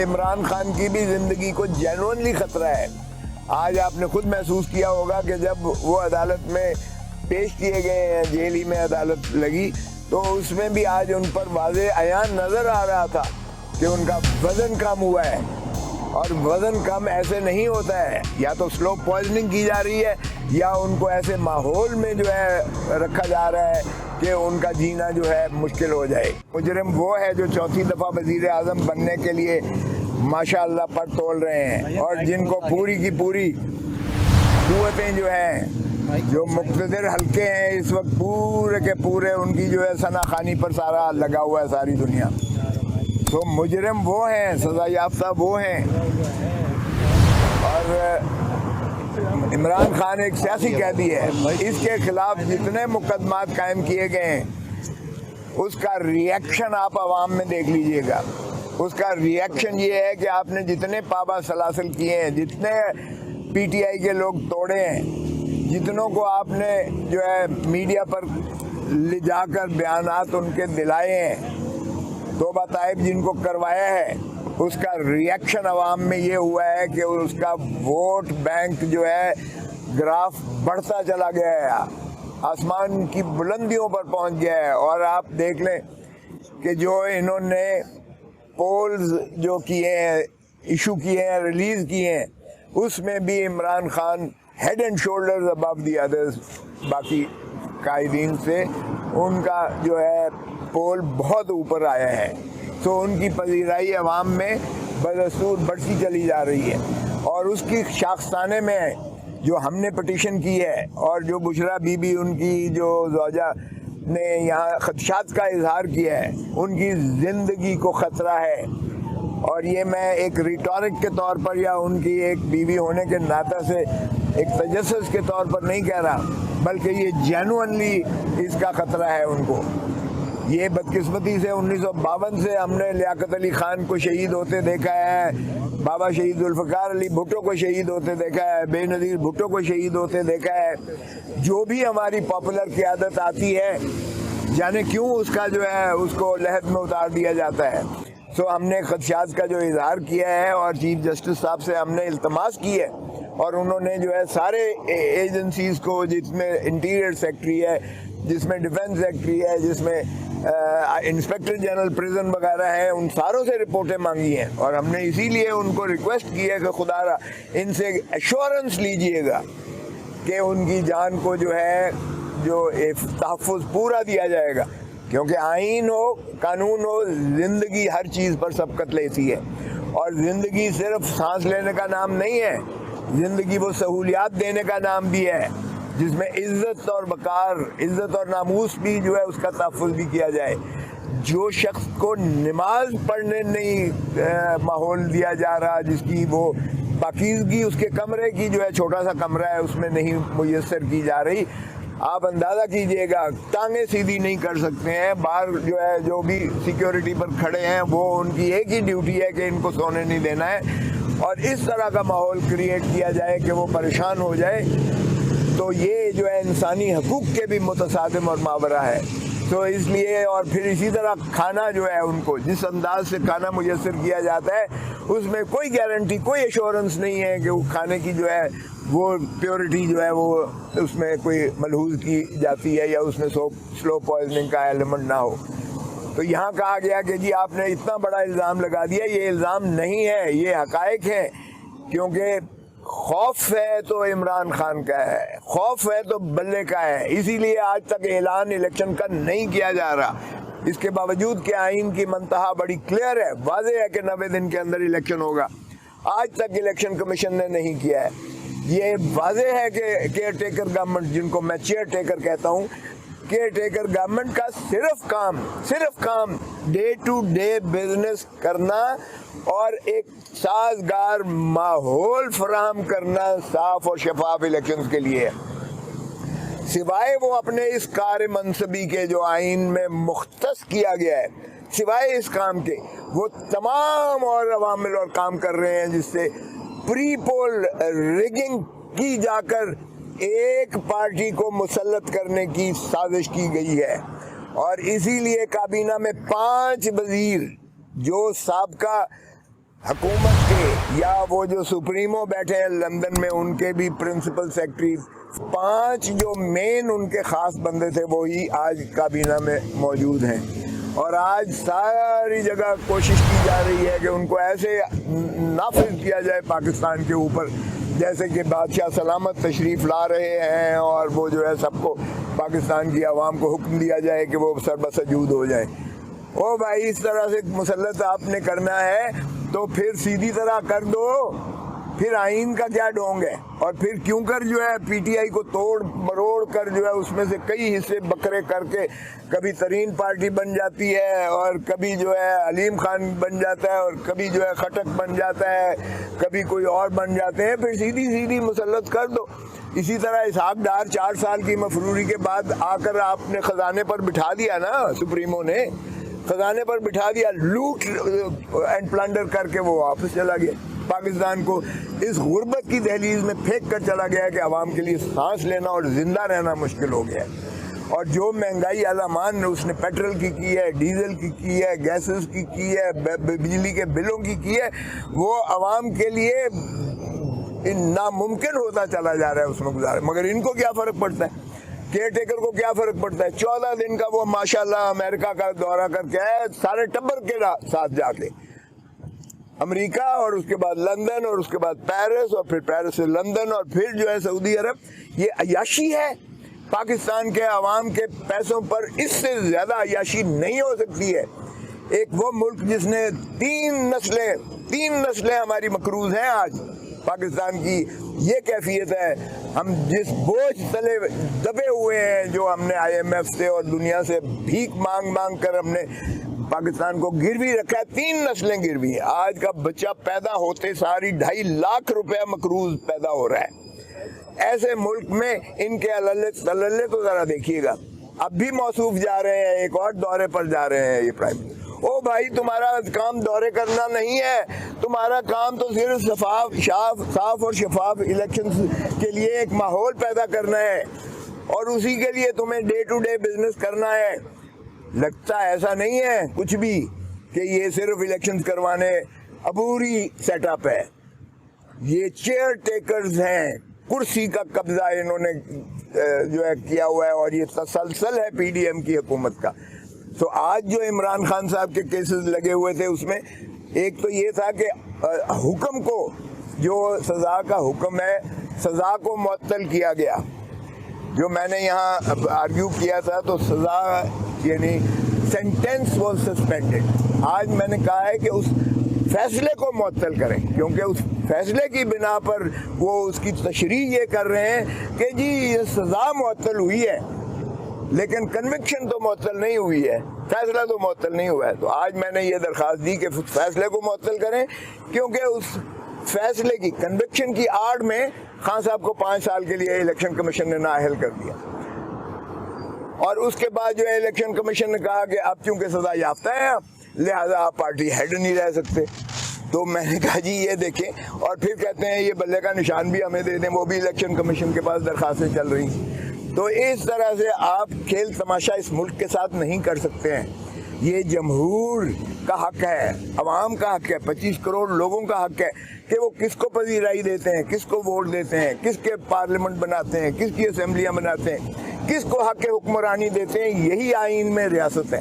عمران خان کی بھی زندگی کو جینوئنلی خطرہ ہے. آج آپ نے خود محسوس کیا ہوگا کہ جب وہ عدالت میں پیش کیے گئے ہیں، جیل ہی میں عدالت لگی، تو اس میں بھی آج ان پر واضح عیان نظر آ رہا تھا کہ ان کا وزن کم ہوا ہے. اور وزن کم ایسے نہیں ہوتا ہے، یا تو سلو پوائزننگ کی جا رہی ہے یا ان کو ایسے ماحول میں جو ہے رکھا جا رہا ہے کہ ان کا جینا جو ہے مشکل ہو جائے. مجرم وہ ہے جو چوتھی دفعہ وزیر اعظم بننے کے لیے ماشاء اللہ پر تول رہے ہیں، اور جن کو پوری کی پوری قوتیں جو ہیں، جو مقتدر حلقے ہیں اس وقت پورے کے پورے ان کی جو ہے ثنا خوانی پر سارا لگا ہوا ہے ساری دنیا. تو مجرم وہ ہیں، سزا یافتہ وہ ہیں. اور عمران خان ایک سیاسی قیدی ہے. اس کے خلاف جتنے مقدمات قائم کیے گئے ہیں اس کا ری ایکشن آپ عوام میں دیکھ لیجئے گا. اس کا ری ایکشن یہ ہے کہ آپ نے جتنے پابا سلاسل کیے ہیں، جتنے پی ٹی آئی کے لوگ توڑے ہیں، جتنوں کو آپ نے جو ہے میڈیا پر لے جا کر بیانات ان کے دلائے ہیں، توبہ طائب جن کو کروایا ہے، اس کا ری ایکشن عوام میں یہ ہوا ہے کہ اس کا ووٹ بینک جو ہے گراف بڑھتا چلا گیا ہے، آسمان کی بلندیوں پر پہنچ گیا ہے. اور آپ دیکھ لیں کہ جو انہوں نے پولز جو کیے ہیں، ایشو کیے ہیں، ریلیز کیے ہیں، اس میں بھی Imran Khan head and shoulders above the others باقی قائدین سے ان کا جو ہے پول بہت اوپر آیا ہے. تو ان کی پذیرائی عوام میں بدستور بڑھتی چلی جا رہی ہے. اور اس کی شاخسانے میں جو ہم نے پٹیشن کی ہے، اور جو بشرا بی بی ان کی جو زوجہ نے یہاں خدشات کا اظہار کیا ہے، ان کی زندگی کو خطرہ ہے. اور یہ میں ایک ریٹورک کے طور پر یا ان کی ایک بیوی ہونے کے ناطے سے ایک تجسس کے طور پر نہیں کہہ رہا، بلکہ یہ جینوئنلی اس کا خطرہ ہے ان کو. یہ بدقسمتی سے 1952 سے ہم نے لیاقت علی خان کو شہید ہوتے دیکھا ہے، بابا شہید ذوالفقار علی بھٹو کو شہید ہوتے دیکھا ہے، بے نظیر بھٹو کو شہید ہوتے دیکھا ہے. جو بھی ہماری پاپولر قیادت آتی ہے، جانے کیوں اس کا جو ہے اس کو لحد میں اتار دیا جاتا ہے. سو ہم نے خدشات کا جو اظہار کیا ہے، اور چیف جسٹس صاحب سے ہم نے التماس کی ہے، اور انہوں نے جو ہے سارے ایجنسیز کو، جس میں انٹیریئر سیکٹری ہے، جس میں ڈیفنس سیکٹری ہے، جس میں انسپیکٹر جنرل پریزن وغیرہ ہیں، ان ساروں سے رپورٹیں مانگی ہیں. اور ہم نے اسی لیے ان کو ریکویسٹ کی ہے کہ خدا را ان سے ایشورنس لیجئے گا کہ ان کی جان کو جو ہے جو تحفظ پورا دیا جائے گا. کیونکہ آئین ہو، قانون ہو، زندگی ہر چیز پر سبقت لیتی ہے. اور زندگی صرف سانس لینے کا نام نہیں ہے، زندگی وہ سہولیات دینے کا نام بھی ہے جس میں عزت اور وقار، عزت اور ناموس بھی جو ہے اس کا تحفظ بھی کیا جائے. جو شخص کو نماز پڑھنے نہیں ماحول دیا جا رہا، جس کی وہ پاکیزگی اس کے کمرے کی جو ہے چھوٹا سا کمرہ ہے اس میں نہیں میسر کی جا رہی، آپ اندازہ کیجئے گا ٹانگیں سیدھی نہیں کر سکتے ہیں. باہر جو ہے جو بھی سیکیورٹی پر کھڑے ہیں، وہ ان کی ایک ہی ڈیوٹی ہے کہ ان کو سونے نہیں دینا ہے. اور اس طرح کا ماحول کریٹ کیا جائے کہ وہ پریشان ہو جائے، تو یہ جو ہے انسانی حقوق کے بھی متصادم اور ماورا ہے. تو اس لیے، اور پھر اسی طرح کھانا جو ہے ان کو جس انداز سے کھانا میسر کیا جاتا ہے، اس میں کوئی گارنٹی، کوئی ایشورنس نہیں ہے کہ وہ کھانے کی جو ہے وہ پیورٹی جو ہے وہ اس میں کوئی ملحوظ کی جاتی ہے، یا اس میں سلو پوائزننگ کا ایلیمنٹ نہ ہو. تو یہاں کہا گیا کہ جی آپ نے اتنا بڑا الزام لگا دیا. یہ الزام نہیں ہے، یہ حقائق ہیں. کیونکہ خوف ہے تو عمران خان کا ہے، خوف ہے تو بلے کا ہے. اسی لیے آج تک اعلان الیکشن کا نہیں کیا جا رہا، اس کے باوجود کہ آئین کی منتہا بڑی کلیئر ہے، واضح ہے کہ 90 دن کے اندر الیکشن ہوگا. آج تک الیکشن کمیشن نے نہیں کیا ہے. یہ واضح ہے کہ کیئر ٹیکر گورنمنٹ، جن کو میں چیئر ٹیکر کہتا ہوں، کیئر ٹیکر گورنمنٹ کا صرف کام ڈے ٹو ڈے بزنس کرنا اور ایک سازگار ماحول فراہم کرنا صاف اور شفاف الیکشنز کے لیے. سوائے وہ اپنے اس کار منصبی کے جو آئین میں مختص کیا گیا ہے، سوائے اس کام کے وہ تمام اور عوامل اور کام کر رہے ہیں، جس سے پری پول ریگنگ کی جا کر ایک پارٹی کو مسلط کرنے کی سازش کی گئی ہے. اور اسی لیے کابینہ میں 5 وزیر جو سابقہ حکومت کے یا وہ جو سپریمو بیٹھے ہیں لندن میں ان کے بھی پرنسپل سیکرٹری 5 جو مین ان کے خاص بندے تھے وہی آج کابینہ میں موجود ہیں. اور آج ساری جگہ کوشش کی جا رہی ہے کہ ان کو ایسے نافذ کیا جائے پاکستان کے اوپر جیسے کہ بادشاہ سلامت تشریف لا رہے ہیں، اور وہ جو ہے سب کو پاکستان کی عوام کو حکم دیا جائے کہ وہ سربسجود ہو جائے. او بھائی اس طرح سے مسلط آپ نے کرنا ہے تو پھر سیدھی طرح کر دو، پھر آئین کا کیا ڈھونگ ہے؟ اور پھر کیوں کر جو ہے پی ٹی آئی کو توڑ مروڑ کر جو ہے اس میں سے کئی حصے بکرے کر کے کبھی ترین پارٹی بن جاتی ہے، اور کبھی جو ہے علیم خان بن جاتا ہے، اور کبھی جو ہے خٹک بن جاتا ہے، کبھی کوئی اور بن جاتے ہیں. پھر سیدھی مسلط کر دو. اسی طرح اسحاق ڈار 4 سال کی مفروری کے بعد آ کر آپ نے خزانے پر بٹھا دیا نا، سپریمو نے خزانے پر بٹھا دیا، لوٹ اینڈ پلنڈر کر کے وہ واپس چلا گیا. پاکستان کو اس غربت کی دہلیز میں پھینک کر چلا گیا کہ عوام کے لیے سانس لینا اور زندہ رہنا مشکل ہو گیا. اور جو مہنگائی اعلیٰ اس نے پیٹرول کی ہے، ڈیزل کی ہے، گیسز کی ہے، بجلی کے بلوں کی ہے، وہ عوام کے لیے ناممکن ہوتا چلا جا رہا ہے اس میں گزارا. مگر ان کو کیا فرق پڑتا ہے؟ کیئر ٹیکر کو کیا فرق پڑتا ہے؟ 14 دن کا وہ ماشاءاللہ امریکہ کا دورہ کر کے آئے سارے ٹبر کے ساتھ جا کے، امریکہ اور اس کے بعد لندن اور اس کے بعد پیرس اور پھر پیرس سے لندن اور پھر جو ہے سعودی عرب. یہ عیاشی ہے. پاکستان کے عوام کے پیسوں پر اس سے زیادہ عیاشی نہیں ہو سکتی ہے. ایک وہ ملک جس نے 3 نسلیں ہماری مقروض ہیں. آج پاکستان کی یہ کیفیت ہے، ہم جس بوجھ تلے دبے ہوئے ہیں، جو ہم نے IMF سے اور دنیا سے بھیک مانگ کر ہم نے پاکستان کو گروی رکھا ہے. 3 نسلیں گروی ہیں. آج کا بچہ پیدا ہوتے ساری 2.5 لاکھ روپے مقروض پیدا ہو رہا ہے. ایسے ملک میں ان کے عللے تو ذرا دیکھیے گا. اب بھی موصوف جا رہے ہیں، ایک اور دورے پر جا رہے ہیں یہ پرائم منسٹر. او بھائی تمہارا کام دورے کرنا نہیں ہے، تمہارا کام تو صرف صاف اور شفاف الیکشن کے لیے ایک ماحول پیدا کرنا ہے، اور اسی کے لیے تمہیں ڈے ٹو ڈے بزنس کرنا ہے. لگتا ایسا نہیں ہے کچھ بھی کہ یہ صرف الیکشن کروانے عبوری سیٹ اپ ہے. یہ چیئر ٹیکرز ہیں، کرسی کا قبضہ انہوں نے جو ہے کیا ہوا ہے، اور یہ تسلسل ہے پی ڈی ایم کی حکومت کا. تو آج جو عمران خان صاحب کے کیسز لگے ہوئے تھے اس میں ایک تو یہ تھا کہ حکم کو، جو سزا کا حکم ہے، سزا کو معطل کیا گیا. جو میں نے یہاں آرگیو کیا تھا تو سزا یعنی سینٹینس واز سسپینڈڈ. آج میں نے کہا ہے کہ اس فیصلے کو معطل کریں، کیونکہ اس فیصلے کی بنا پر وہ اس کی تشریح یہ کر رہے ہیں کہ جی یہ سزا معطل ہوئی ہے لیکن کنوکشن تو معطل نہیں ہوئی ہے، فیصلہ تو معطل نہیں ہوا ہے. تو آج میں نے یہ درخواست دی کہ فیصلے کو معطل کریں، کیونکہ اس فیصلے کی کنوکشن کی آڑ میں خان صاحب کو 5 سال کے لیے الیکشن کمیشن نے نااہل کر دیا. اور اس کے بعد جو ہے الیکشن کمیشن نے کہا کہ اب چونکہ سزا یافتہ ہے لہذا آپ پارٹی ہیڈ نہیں رہ سکتے. تو میں نے کہا جی یہ دیکھیں، اور پھر کہتے ہیں یہ بلے کا نشان بھی ہمیں دے دیں، وہ بھی الیکشن کمیشن کے پاس درخواستیں چل رہی ہیں. تو اس طرح سے آپ کھیل تماشا اس ملک کے ساتھ نہیں کر سکتے ہیں. یہ جمہور کا حق ہے، عوام کا حق ہے، 25 کروڑ لوگوں کا حق ہے کہ وہ کس کو پذیرائی دیتے ہیں، کس کو ووٹ دیتے ہیں، کس کے پارلیمنٹ بناتے ہیں، کس کی اسمبلیاں بناتے ہیں، کس کو حق حکمرانی دیتے ہیں. یہی آئین میں ریاست ہے.